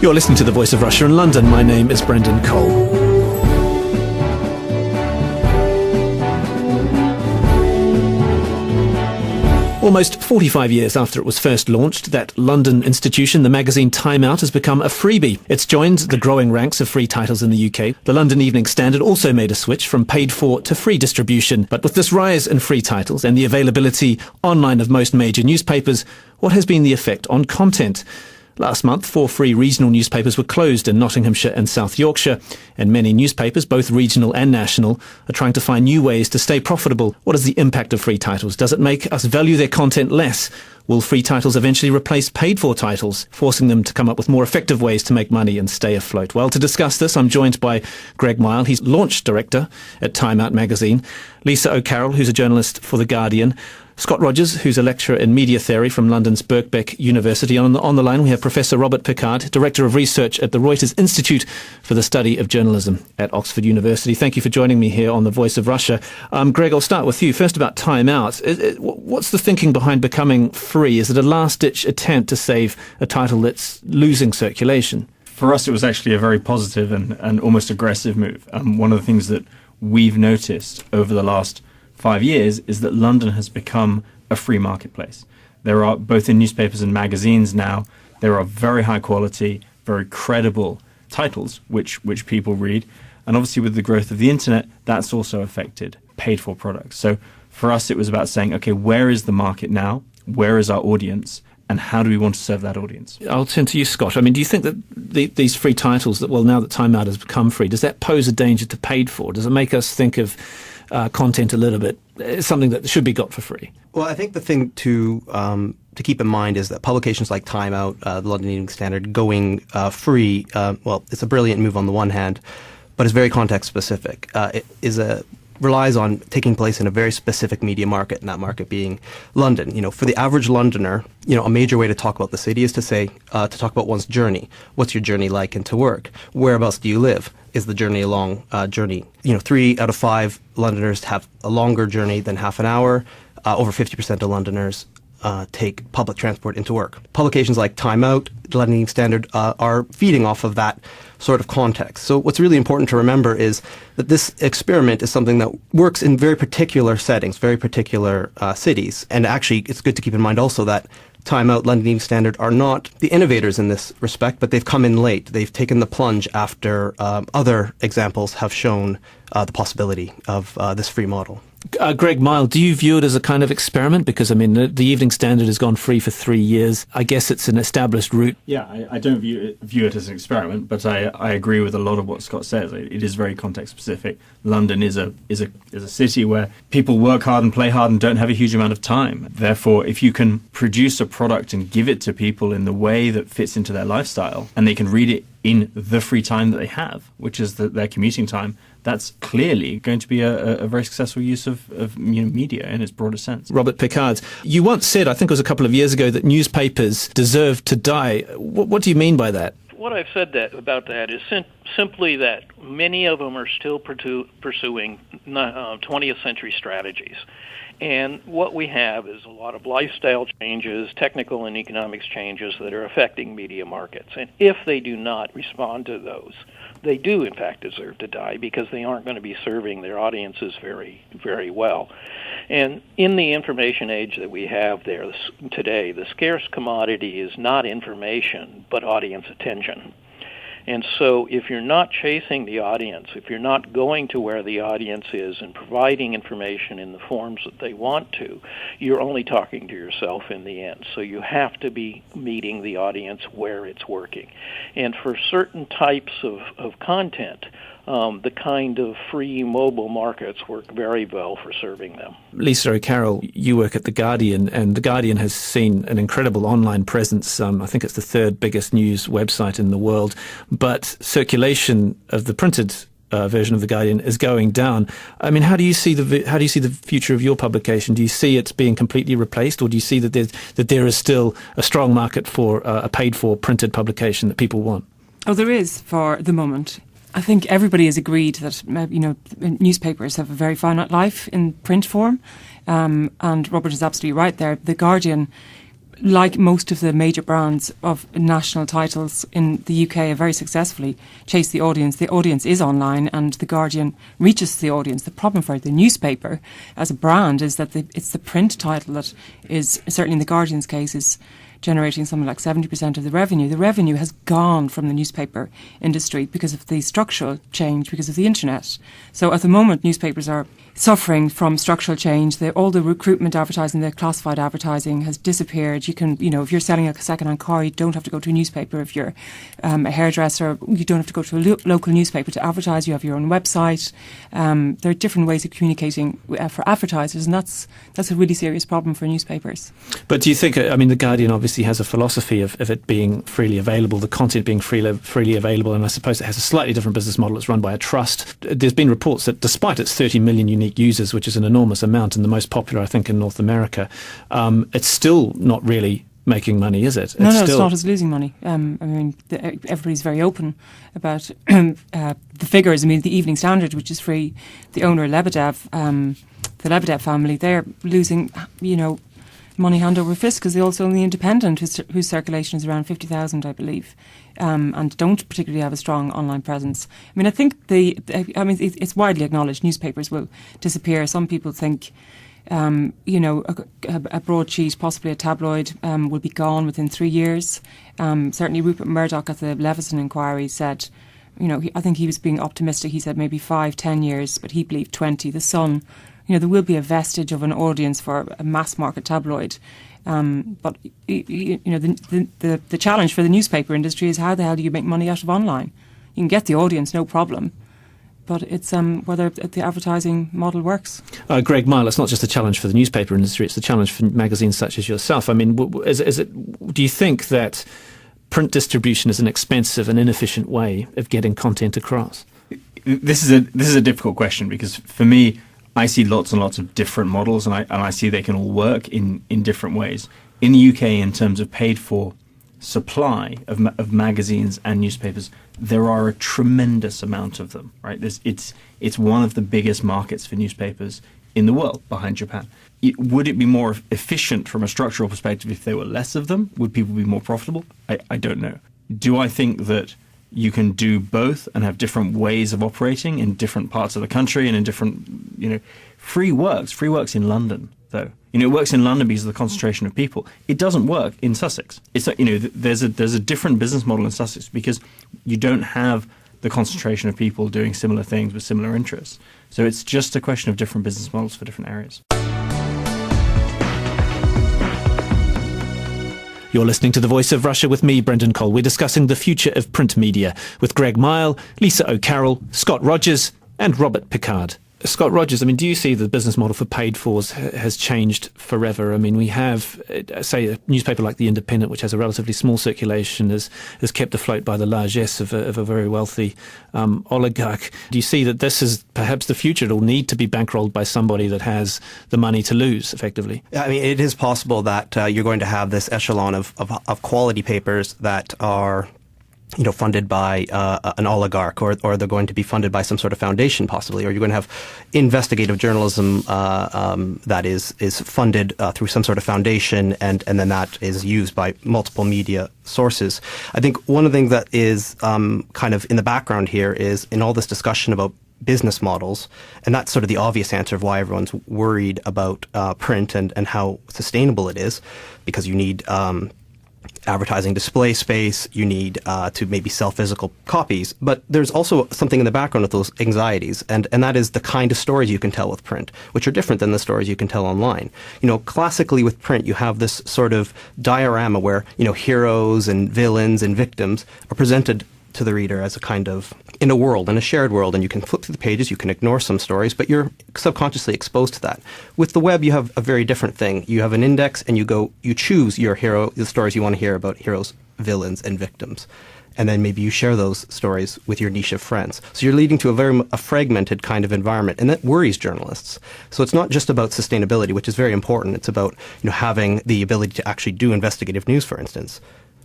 You're listening to The Voice of Russia in London. My name is Brendan Cole. Almost 45 years after it was first launched, that London institution, the magazine Time Out, has become a freebie. It's joined the growing ranks of free titles in the UK. The London Evening Standard also made a switch from paid-for to free distribution. But with this rise in free titles and the availability online of most major newspapers, what has been the effect on content? Last month, 4 free regional newspapers were closed in Nottinghamshire and South Yorkshire, and many newspapers, both regional and national, are trying to find new ways to stay profitable. What is the impact of free titles? Does it make us value their content less? Will free titles eventually replace paid-for titles, forcing them to come up with more effective ways to make money and stay afloat? Well, to discuss this, I'm joined by Greg Miall. He's launch director at Time Out magazine, Lisa O'Carroll, who's a journalist for The Guardian, Scott Rodgers, who's a lecturer in media theory from London's Birkbeck University. On the line, we have Professor Robert Picard, Director of Research at the Reuters Institute for the Study of Journalism at Oxford University. Thank you for joining me here on The Voice of Russia. Greg, I'll start with you. First about Time Out. What's the thinking behind becoming free? Is it a last-ditch attempt to save a title that's losing circulation? For us, it was actually a very positive and almost aggressive move. One of the things that we've noticed over the last 5 years is that London has become a free marketplace. There are, both in newspapers and magazines now, there are very high quality, very credible titles which people read. And obviously with the growth of the internet, that's also affected paid for products. So for us, it was about saying, okay, where is the market now? Where is our audience? And how do we want to serve that audience? I'll turn to you, Scott. I mean, do you think that these free titles, now that Time Out has become free, does that pose a danger to paid for? Does it make us think of content a little bit, something that should be got for free? Well, I think the thing to keep in mind is that publications like Time Out, the London Evening Standard, going free, it's a brilliant move on the one hand, but it's very context specific. It relies on taking place in a very specific media market, and that market being London. You know, for the average Londoner, a major way to talk about the city is to talk about one's journey. What's your journey like into work? Whereabouts do you live? Is the journey a long journey? 3 out of 5 Londoners have a longer journey than half an hour. Over 50% of Londoners take public transport into work. Publications like Time Out, the London Evening Standard, are feeding off of that sort of context. So what's really important to remember is that this experiment is something that works in very particular settings, very particular cities. And actually, it's good to keep in mind also that Time Out, London Evening Standard are not the innovators in this respect, but they've come in late. They've taken the plunge after other examples have shown the possibility of this free model. Greg Miall, do you view it as a kind of experiment? Because, I mean, the Evening Standard has gone free for 3 years. I guess it's an established route. Yeah, I don't view it as an experiment, but I agree with a lot of what Scott says. It is very context specific. London is a city where people work hard and play hard and don't have a huge amount of time. Therefore, if you can produce a product and give it to people in the way that fits into their lifestyle, and they can read it in the free time that they have, which is their commuting time, that's clearly going to be a very successful use of media in its broader sense. Robert Picard, you once said, I think it was a couple of years ago, that newspapers deserve to die. What do you mean by that? What I've said about that is simply that many of them are still pursuing 20th century strategies. And what we have is a lot of lifestyle changes, technical and economics changes that are affecting media markets. And if they do not respond to those, they do, in fact, deserve to die because they aren't going to be serving their audiences very, very well. And in the information age that we have there today, the scarce commodity is not information, but audience attention. And so if you're not chasing the audience, if you're not going to where the audience is and providing information in the forms that they want to, you're only talking to yourself in the end. So you have to be meeting the audience where it's working. And for certain types of content, the kind of free mobile markets work very well for serving them. Lisa O'Carroll, you work at The Guardian, and The Guardian has seen an incredible online presence. I think it's the 3rd biggest news website in the world, but circulation of the printed version of The Guardian is going down. I mean, how do you see the future of your publication? Do you see it being completely replaced, or do you see that there is still a strong market for a paid-for printed publication that people want? Oh, there is for the moment. I think everybody has agreed that newspapers have a very finite life in print form, and Robert is absolutely right there. The Guardian like most of the major brands of national titles in the UK, have very successfully chased the audience. The audience is online, and The Guardian reaches the audience. The problem for the newspaper as a brand is that it's the print title that is, certainly in The Guardian's case, is generating something like 70% of the revenue. The revenue has gone from the newspaper industry because of the structural change, because of the internet. So at the moment, newspapers are suffering from structural change. All the recruitment advertising, the classified advertising has disappeared. You can, if you're selling a second-hand car, you don't have to go to a newspaper. If you're a hairdresser, you don't have to go to a local newspaper to advertise. You have your own website. There are different ways of communicating for advertisers, and that's a really serious problem for newspapers. But do you think, The Guardian obviously has a philosophy of it being freely available, the content being freely available, and I suppose it has a slightly different business model. It's run by a trust. There's been reports that despite its 30 million unique users, which is an enormous amount and the most popular, I think, in North America, it's still not really making money, is it? No, it's not. It's losing money. Everybody's very open about the figures. The Evening Standard, which is free, the owner, Lebedev, the Lebedev family, they're losing, money hand over fist, because they also own The Independent, whose circulation is around 50,000, I believe, and don't particularly have a strong online presence. I think it's widely acknowledged newspapers will disappear. Some people think, a broadsheet, possibly a tabloid, will be gone within 3 years. Certainly Rupert Murdoch at the Leveson inquiry said, I think he was being optimistic. He said maybe 5-10 years, but he believed 20. The Sun, there will be a vestige of an audience for a mass market tabloid. But the challenge for the newspaper industry is, how the hell do you make money out of online? You can get the audience, no problem, but it's whether the advertising model works. Greg Miall, it's not just a challenge for the newspaper industry, it's a challenge for magazines such as yourself. Do you think that print distribution is an expensive and inefficient way of getting content across? This is a difficult question, because for me, I see lots and lots of different models, and I see they can all work in different ways. In the UK, in terms of paid for supply of magazines and newspapers, there are a tremendous amount of them. Right, it's one of the biggest markets for newspapers in the world, behind Japan. Would it be more efficient from a structural perspective if there were less of them? Would people be more profitable? I don't know. Do I think that you can do both and have different ways of operating in different parts of the country and in different, free works in London, though. It works in London because of the concentration of people. It doesn't work in Sussex. It's there's a different business model in Sussex because you don't have the concentration of people doing similar things with similar interests. So it's just a question of different business models for different areas. You're listening to The Voice of Russia with me, Brendan Cole. We're discussing the future of print media with Greg Miall, Lisa O'Carroll, Scott Rodgers and Robert Picard. Scott Rodgers, do you see the business model for paid-fors has changed forever? We have, say, a newspaper like The Independent, which has a relatively small circulation, is kept afloat by the largesse of a very wealthy oligarch. Do you see that this is perhaps the future? It'll need to be bankrolled by somebody that has the money to lose, effectively. It is possible that you're going to have this echelon of quality papers that are funded by an oligarch, or they're going to be funded by some sort of foundation, possibly, or you're going to have investigative journalism that is funded through some sort of foundation, and then that is used by multiple media sources. I think one of the things that is kind of in the background here is, in all this discussion about business models, and that's sort of the obvious answer of why everyone's worried about print and how sustainable it is, because you need advertising display space, you need to maybe sell physical copies. But there's also something in the background of those anxieties, and that is the kind of stories you can tell with print, which are different than the stories you can tell online. Classically with print, you have this sort of diorama where, heroes and villains and victims are presented to the reader as a kind of, in a shared world, and you can flip through the pages, you can ignore some stories, but you're subconsciously exposed to that. With the web, you have a very different thing. You have an index, and you choose your hero, the stories you want to hear about heroes, villains, and victims. And then maybe you share those stories with your niche of friends. So you're leading to a fragmented kind of environment, and that worries journalists. So it's not just about sustainability, which is very important. It's about having the ability to actually do investigative news, for instance.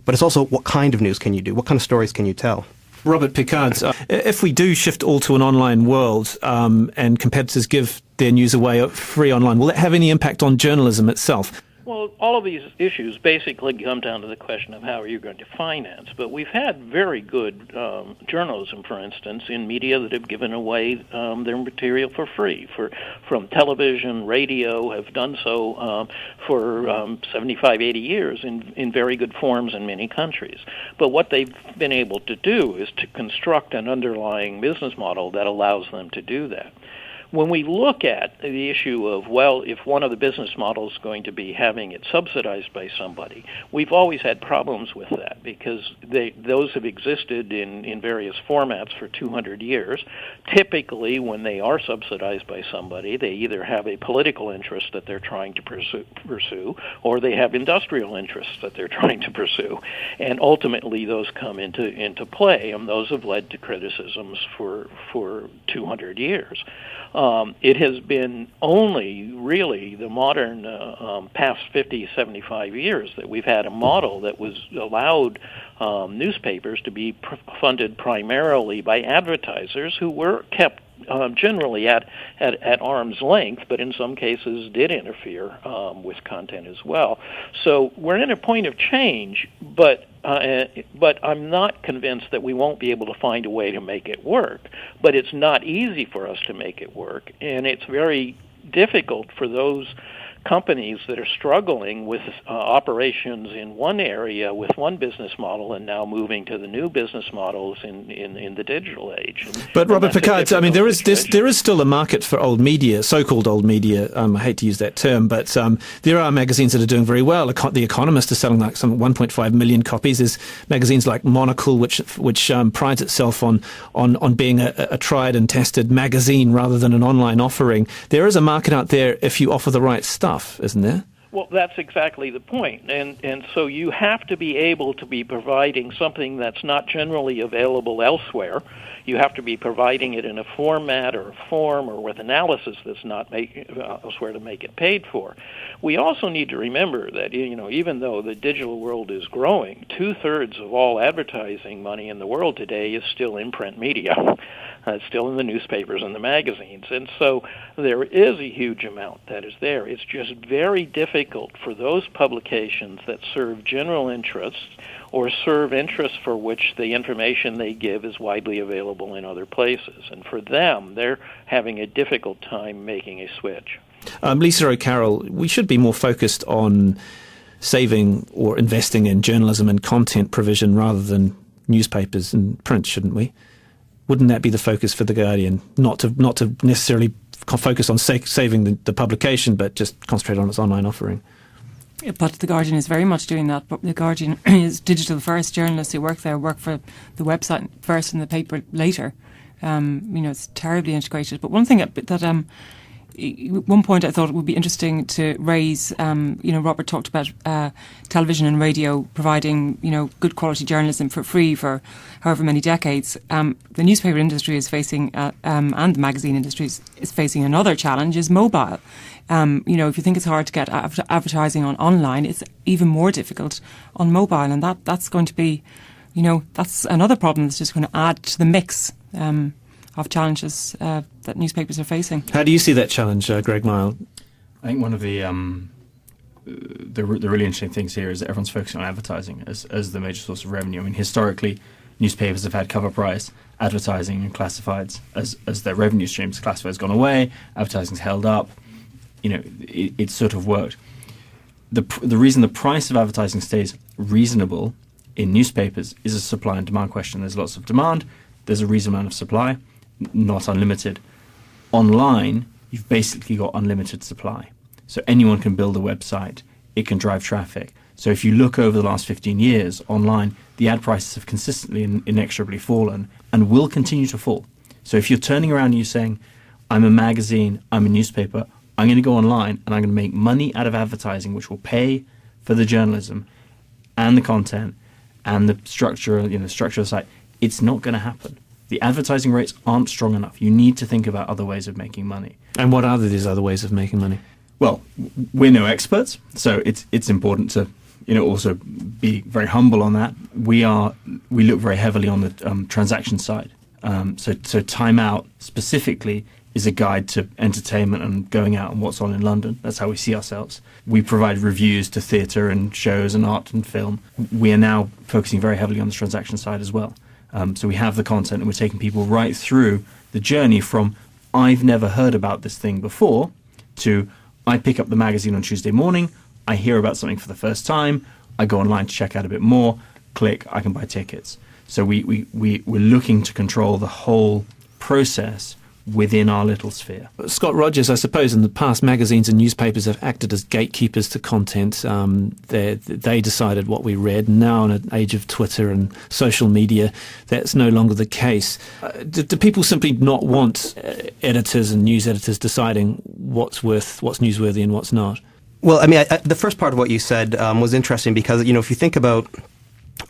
But it's also, what kind of news can you do? What kind of stories can you tell? Robert Picard, if we do shift all to an online world and competitors give their news away free online, will that have any impact on journalism itself? Well, all of these issues basically come down to the question of how are you going to finance. But we've had very good journalism, for instance, in media that have given away their material for free. From television, radio, have done so for 75, 80 years in very good forms in many countries. But what they've been able to do is to construct an underlying business model that allows them to do that. When we look at the issue of, well, if one of the business models is going to be having it subsidized by somebody, we've always had problems with that because those have existed in various formats for 200 years. Typically, when they are subsidized by somebody, they either have a political interest that they're trying to pursue or they have industrial interests that they're trying to pursue. And ultimately, those come into play, and those have led to criticisms for 200 years. It has been only really the modern past 50, 75 years that we've had a model that was allowed newspapers to be funded primarily by advertisers who were kept generally at arm's length, but in some cases did interfere with content as well. So we're in a point of change, but I'm not convinced that we won't be able to find a way to make it work. But it's not easy for us to make it work, and it's very difficult for those companies that are struggling with operations in one area with one business model and now moving to the new business models in the digital age. But Robert Picard, I mean, there is still a market for old media, so-called old media. I hate to use that term, but there are magazines that are doing very well. The Economist is selling like some 1.5 million copies. There's magazines like Monocle, which prides itself on being a tried and tested magazine rather than an online offering. There is a market out there if you offer the right stuff, isn't there? Well, that's exactly the point. And so you have to be able to be providing something that's not generally available elsewhere. You have to be providing it in a format or a form or with analysis that's not elsewhere to make it paid for. We also need to remember that, even though the digital world is growing, 2/3 of all advertising money in the world today is still in print media. It's still in the newspapers and the magazines. And so there is a huge amount that is there. It's just very difficult for those publications that serve general interests or serve interests for which the information they give is widely available in other places. And for them, they're having a difficult time making a switch. Lisa O'Carroll, we should be more focused on saving or investing in journalism and content provision rather than newspapers and print, shouldn't we? Wouldn't that be the focus for The Guardian? Not to necessarily focus on saving the publication, but just concentrate on its online offering. But The Guardian is very much doing that. But The Guardian is digital first. Journalists who work there work for the website first and the paper later. It's terribly integrated. But one thing that one point I thought would be interesting to raise, Robert talked about television and radio providing, good quality journalism for free for however many decades. The newspaper industry is facing, and the magazine industry is facing another challenge, is mobile. If you think it's hard to get advertising online, it's even more difficult on mobile. And that's going to be, that's another problem that's just going to add to the mix of challenges that newspapers are facing. How do you see that challenge, Greg Miall? I think one of the really interesting things here is that everyone's focusing on advertising as the major source of revenue. I mean, historically, newspapers have had cover price, advertising, and classifieds as their revenue streams. Classifieds gone away, advertising's held up. It sort of worked. The reason the price of advertising stays reasonable in newspapers is a supply and demand question. There's lots of demand. There's a reasonable amount of supply. Not unlimited. Online, you've basically got unlimited supply. So anyone can build a website. It can drive traffic. So if you look over the last 15 years online, the ad prices have consistently and inexorably fallen and will continue to fall. So if you're turning around and you're saying, I'm a magazine, I'm a newspaper, I'm going to go online and I'm going to make money out of advertising, which will pay for the journalism and the content and the structure of the site, it's not going to happen. The advertising rates aren't strong enough. You need to think about other ways of making money. And what are these other ways of making money? Well, we're no experts, so it's important to also be very humble on that. We look very heavily on the transaction side. So Time Out specifically is a guide to entertainment and going out and what's on in London. That's how we see ourselves. We provide reviews to theatre and shows and art and film. We are now focusing very heavily on the transaction side as well. So we have the content and we're taking people right through the journey from I've never heard about this thing before to I pick up the magazine on Tuesday morning, I hear about something for the first time, I go online to check out a bit more, click, I can buy tickets. So we're looking to control the whole process within our little sphere. Scott Rodgers, I suppose in the past magazines and newspapers have acted as gatekeepers to content. They decided what we read. Now in an age of Twitter and social media, that's no longer the case. Do people simply not want editors and news editors deciding what's newsworthy and what's not? Well, I mean, the first part of what you said was interesting because, if you think about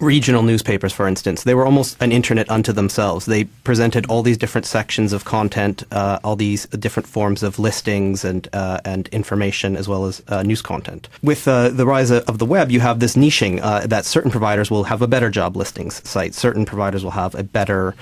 regional newspapers, for instance, they were almost an internet unto themselves. They presented all these different sections of content, all these different forms of listings and information, as well as news content. With the rise of the web, you have this niching that certain providers will have a better job listings site, certain providers will have a better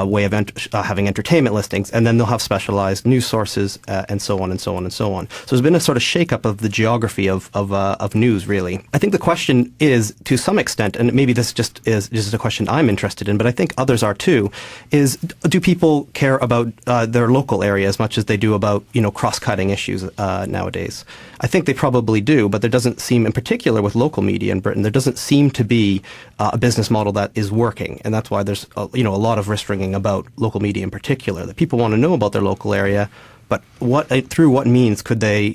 way of having entertainment listings, and then they'll have specialized news sources, and so on and so on and so on. So there's been a sort of shakeup of the geography of news, really. I think the question is, to some extent, and maybe this just is a question I'm interested in, but I think others are too, is do people care about their local area as much as they do about, cross-cutting issues nowadays? I think they probably do, but there doesn't seem, in particular with local media in Britain, there doesn't seem to be a business model that is working. And that's why there's, a lot of wrist-wringing about local media in particular, that people want to know about their local area, but through what means could they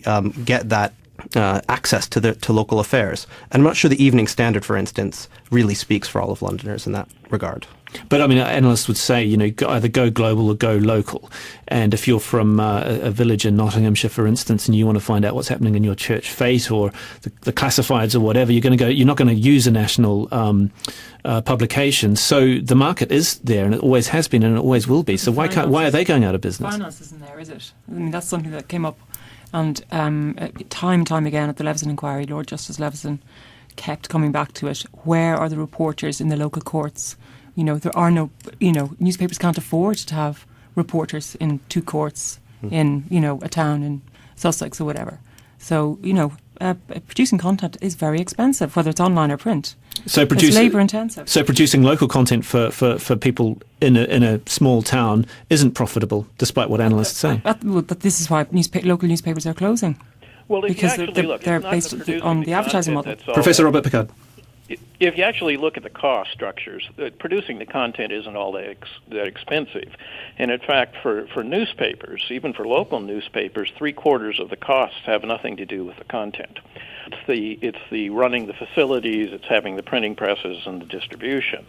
get that access to local affairs? And I'm not sure the Evening Standard, for instance, really speaks for all of Londoners in that regard. But I mean, analysts would say, either go global or go local. And if you're from a village in Nottinghamshire, for instance, and you want to find out what's happening in your church fete or the classifieds or whatever, you're not going to use a national publication. So the market is there, and it always has been, and it always will be. So why are they going out of business? Finance isn't there, is it? I mean, that's something that came up. And time and time again at the Leveson inquiry, Lord Justice Leveson kept coming back to it. Where are the reporters in the local courts? There are no, newspapers can't afford to have reporters in two courts in, a town in Sussex or whatever. So, producing content is very expensive, whether it's online or print. It's labour intensive. So producing local content for people in a small town isn't profitable, despite what analysts say. But this is why local newspapers are closing. Well, because they're based on the advertising model. Professor Robert Picard. If you actually look at the cost structures, producing the content isn't all that expensive. And in fact, for newspapers, even for local newspapers, 3/4 of the costs have nothing to do with the content. It's the running the facilities, it's having the printing presses and the distribution.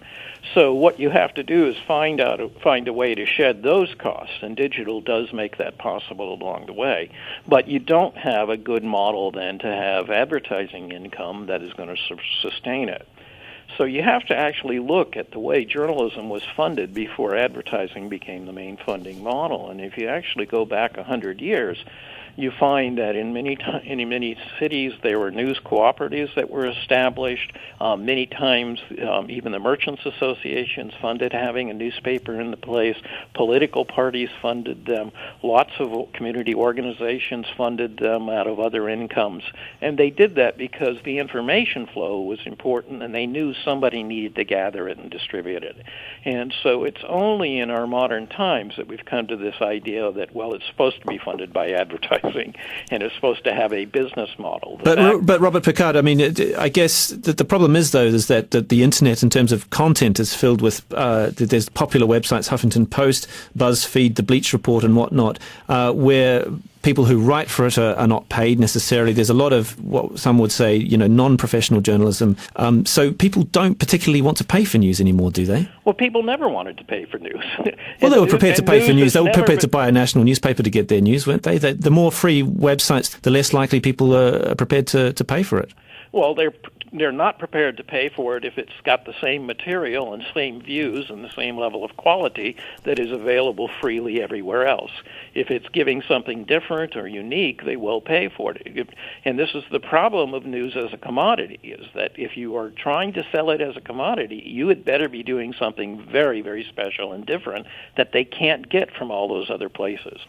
So what you have to do is find a way to shed those costs, and digital does make that possible along the way. But you don't have a good model then to have advertising income that is going to sustain it. So you have to actually look at the way journalism was funded before advertising became the main funding model. And if you actually go back 100 years, you find that in many cities there were news cooperatives that were established. Many times even the merchants' associations funded having a newspaper in the place. Political parties funded them. Lots of community organizations funded them out of other incomes. And they did that because the information flow was important and they knew somebody needed to gather it and distribute it. And so it's only in our modern times that we've come to this idea that, well, it's supposed to be funded by advertising. And it's supposed to have a business model. But Robert Picard, I mean, I guess that the problem is, though, is that the internet, in terms of content, is filled with there's popular websites, Huffington Post, BuzzFeed, The Bleach Report, and whatnot, where people who write for it are not paid necessarily. There's a lot of what some would say, non-professional journalism. So people don't particularly want to pay for news anymore, do they? Well, people never wanted to pay for news. Well, they were prepared to pay for news. They were prepared to buy a national newspaper to get their news, weren't they? The more free websites, the less likely people are prepared to pay for it. Well, they're not prepared to pay for it if it's got the same material and same views and the same level of quality that is available freely everywhere else. If it's giving something different or unique, they will pay for it. And this is the problem of news as a commodity, is that if you are trying to sell it as a commodity, you had better be doing something very, very special and different that they can't get from all those other places.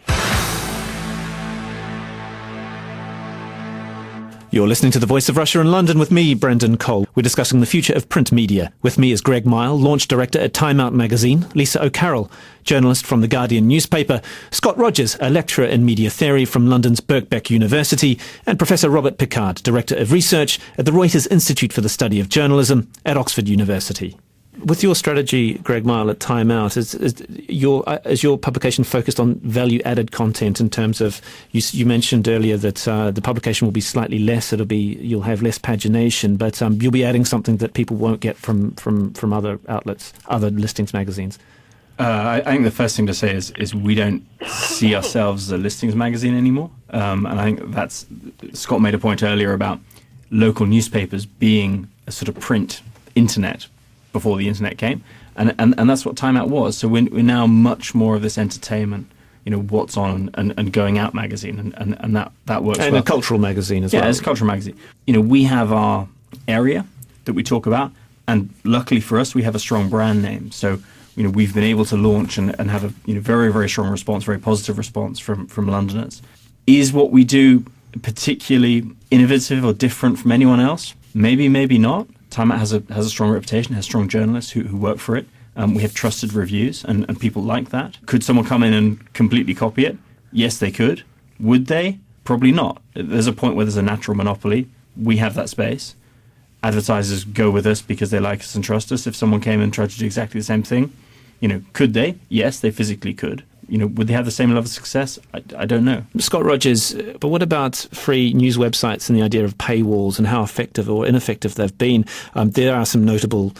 You're listening to The Voice of Russia in London with me, Brendan Cole. We're discussing the future of print media. With me is Greg Miall, launch director at Time Out magazine, Lisa O'Carroll, journalist from The Guardian newspaper, Scott Rodgers, a lecturer in media theory from London's Birkbeck University, and Professor Robert Picard, director of research at the Reuters Institute for the Study of Journalism at Oxford University. With your strategy, Greg Miall, at Time Out, is your publication focused on value-added content in terms of, you mentioned earlier that the publication will be slightly less, you'll have less pagination, but you'll be adding something that people won't get from other outlets, other listings magazines? I think the first thing to say is we don't see ourselves as a listings magazine anymore. And I think Scott made a point earlier about local newspapers being a sort of print internet before the internet came, and that's what Time Out was. So we're now much more of this entertainment, what's on and going out magazine, and that works well. And a cultural magazine as well. Yeah, it's a cultural magazine. We have our area that we talk about, and luckily for us, we have a strong brand name. So we've been able to launch and have a very, very strong response, very positive response from Londoners. Is what we do particularly innovative or different from anyone else? Maybe, maybe not. Time Out has a strong reputation, has strong journalists who work for it. We have trusted reviews, and people like that. Could someone come in and completely copy it? Yes, they could. Would they? Probably not. There's a point where there's a natural monopoly. We have that space. Advertisers go with us because they like us and trust us. If someone came and tried to do exactly the same thing, could they? Yes, they physically could. Would they have the same level of success? I don't know. Scott Rodgers, but what about free news websites and the idea of paywalls and how effective or ineffective they've been? There are some notable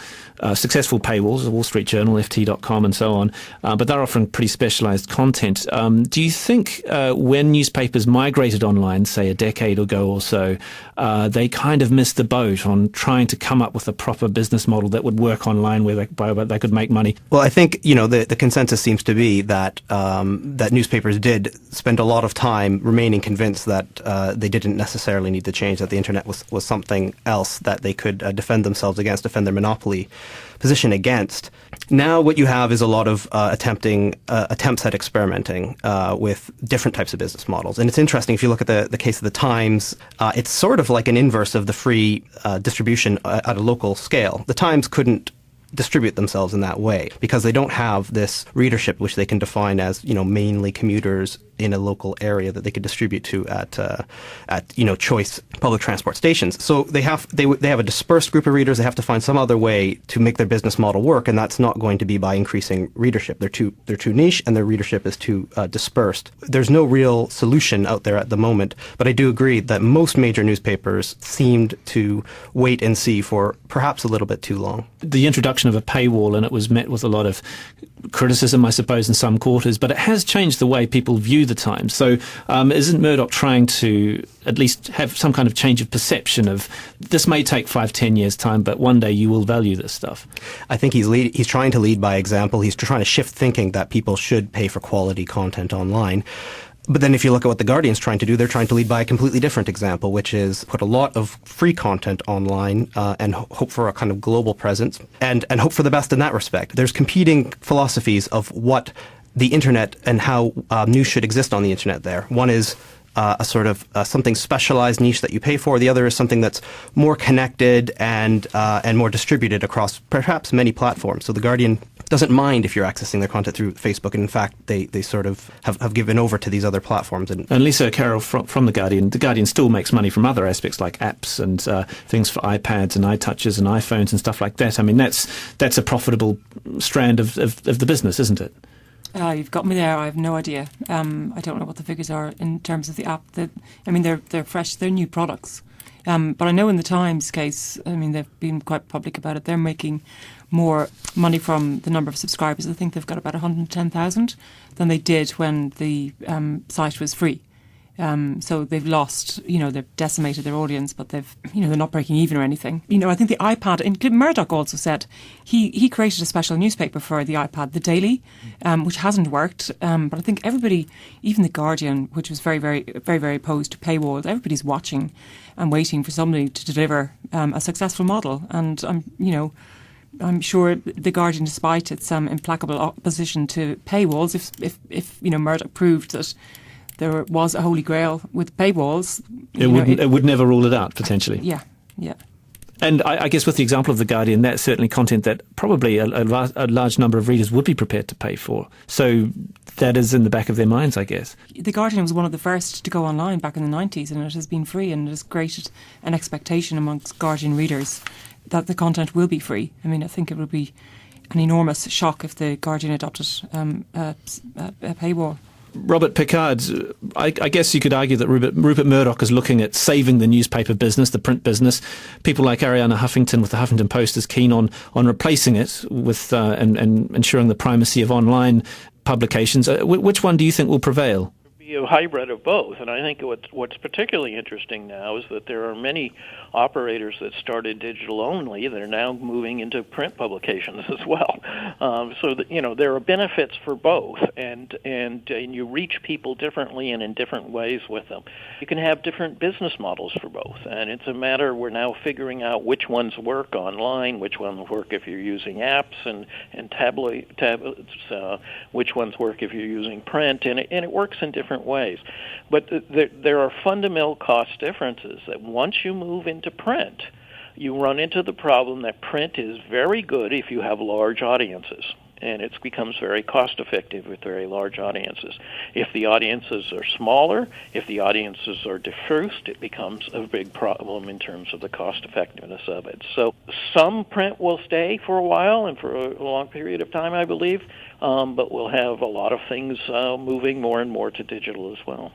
successful paywalls, the Wall Street Journal, FT.com and so on, but they're offering pretty specialised content. Do you think when newspapers migrated online, say a decade ago or so, they kind of missed the boat on trying to come up with a proper business model that would work online where they could make money? Well, I think, the consensus seems to be that that newspapers did spend a lot of time remaining convinced that they didn't necessarily need to change, that the internet was something else that they could defend themselves against, defend their monopoly position against. Now what you have is a lot of attempts at experimenting with different types of business models. And it's interesting, if you look at the case of the Times, it's sort of like an inverse of the free distribution at a local scale. The Times couldn't distribute themselves in that way because they don't have this readership which they can define as mainly commuters in a local area that they could distribute to at choice public transport stations. So they have a dispersed group of readers. They have to find some other way to make their business model work, and that's not going to be by increasing readership. They're too niche, and their readership is too dispersed. There's no real solution out there at the moment, but I do agree that most major newspapers seemed to wait and see for perhaps a little bit too long. The introduction of a paywall, and it was met with a lot of criticism, I suppose, in some quarters, but it has changed the way people view the Times. So isn't Murdoch trying to at least have some kind of change of perception of this may take 5-10 years' time, but one day you will value this stuff? I think he's trying to lead by example. He's trying to shift thinking that people should pay for quality content online. But then if you look at what The Guardian's trying to do, they're trying to lead by a completely different example, which is put a lot of free content online and hope for a kind of global presence and hope for the best in that respect. There's competing philosophies of what the internet and how news should exist on the internet there. One is a sort of something specialized niche that you pay for. The other is something that's more connected and more distributed across perhaps many platforms. So The Guardian doesn't mind if you're accessing their content through Facebook, and in fact, they sort of have given over to these other platforms. And Lisa O'Carroll from The Guardian still makes money from other aspects like apps and things for iPads and iTouches and iPhones and stuff like that. I mean, that's a profitable strand of the business, isn't it? You've got me there. I have no idea. I don't know what the figures are in terms of the app. They're fresh. They're new products. But I know in the Times case, they've been quite public about it. They're making more money from the number of subscribers. I think they've got about 110,000 than they did when the site was free. So they've lost, they've decimated their audience, but they're not breaking even or anything. I think the iPad, and Murdoch also said he created a special newspaper for the iPad, The Daily, which hasn't worked. But I think everybody, even The Guardian, which was very, very, very, very opposed to paywalls, everybody's watching and waiting for somebody to deliver a successful model. And I'm sure The Guardian, despite its implacable opposition to paywalls, if Murdoch proved that there was a holy grail with paywalls, it would never rule it out, potentially. Yeah. And I guess with the example of The Guardian, that's certainly content that probably a large number of readers would be prepared to pay for. So that is in the back of their minds, I guess. The Guardian was one of the first to go online back in the 90s, and it has been free, and it has created an expectation amongst Guardian readers that the content will be free. I mean, I think it would be an enormous shock if the Guardian adopted a paywall. Robert Picard, I guess you could argue that Rupert Murdoch is looking at saving the newspaper business, the print business. People like Arianna Huffington with the Huffington Post is keen on replacing it with and ensuring the primacy of online publications. Which one do you think will prevail? Be a hybrid of both, and I think what's particularly interesting now is that there are many operators that started digital only that are now moving into print publications as well. So that there are benefits for both, and you reach people differently and in different ways with them. You can have different business models for both, and it's a matter we're now figuring out which ones work online, which ones work if you're using apps and tablets, which ones work if you're using print, and it works in different ways. But there are fundamental cost differences that once you move into print, you run into the problem that print is very good if you have large audiences, and it becomes very cost effective with very large audiences. If the audiences are smaller, if the audiences are diffused, it becomes a big problem in terms of the cost effectiveness of it. So some print will stay for a while and for a long period of time, I believe, but we'll have a lot of things moving more and more to digital as well.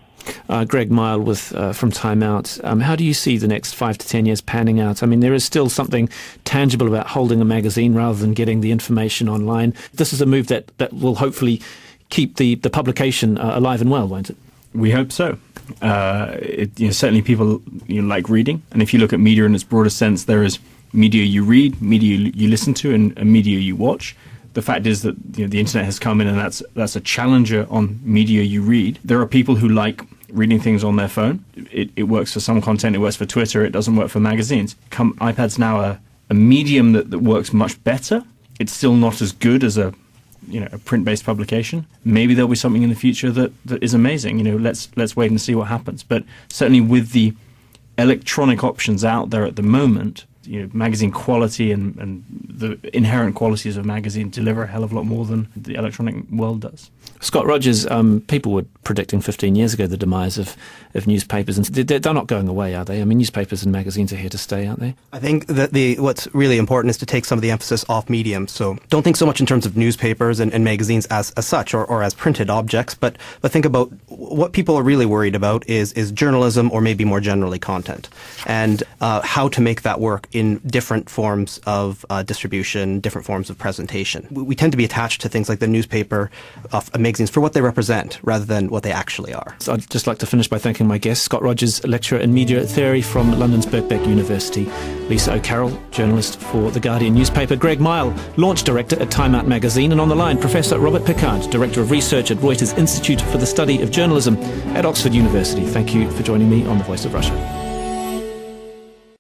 Greg Miall from Time Out. How do you see the next 5 to 10 years panning out? I mean, there is still something tangible about holding a magazine rather than getting the information online. This is a move that will hopefully keep the publication alive and well, won't it? We hope so. Certainly people like reading, and if you look at media in its broader sense, there is media you read, media you listen to, and media you watch. The fact is that the internet has come in, and that's a challenger on media you read. There are people who like reading things on their phone. It works for some content. It works for Twitter. It doesn't work for magazines. iPad's now a medium that works much better. It's still not as good as a print-based publication. Maybe there'll be something in the future that is amazing. Let's wait and see what happens. But certainly with the electronic options out there at the moment, magazine quality and the inherent qualities of magazine deliver a hell of a lot more than the electronic world does. Scott Rodgers, people were predicting 15 years ago the demise of newspapers, and they're not going away, are they? I mean, newspapers and magazines are here to stay, aren't they? I think that what's really important is to take some of the emphasis off medium. So don't think so much in terms of newspapers and magazines as such or as printed objects, but think about what people are really worried about is journalism, or maybe more generally content, and how to make that work in different forms of distribution, different forms of presentation. We tend to be attached to things like the newspaper magazines for what they represent rather than what they actually are. So I'd just like to finish by thanking my guest, Scott Rodgers, lecturer in media theory from London's Birkbeck University, Lisa O'Carroll, journalist for The Guardian newspaper, Greg Miall, launch director at Time Out magazine, and on the line, Professor Robert Picard, director of research at Reuters Institute for the Study of Journalism at Oxford University. Thank you for joining me on The Voice of Russia.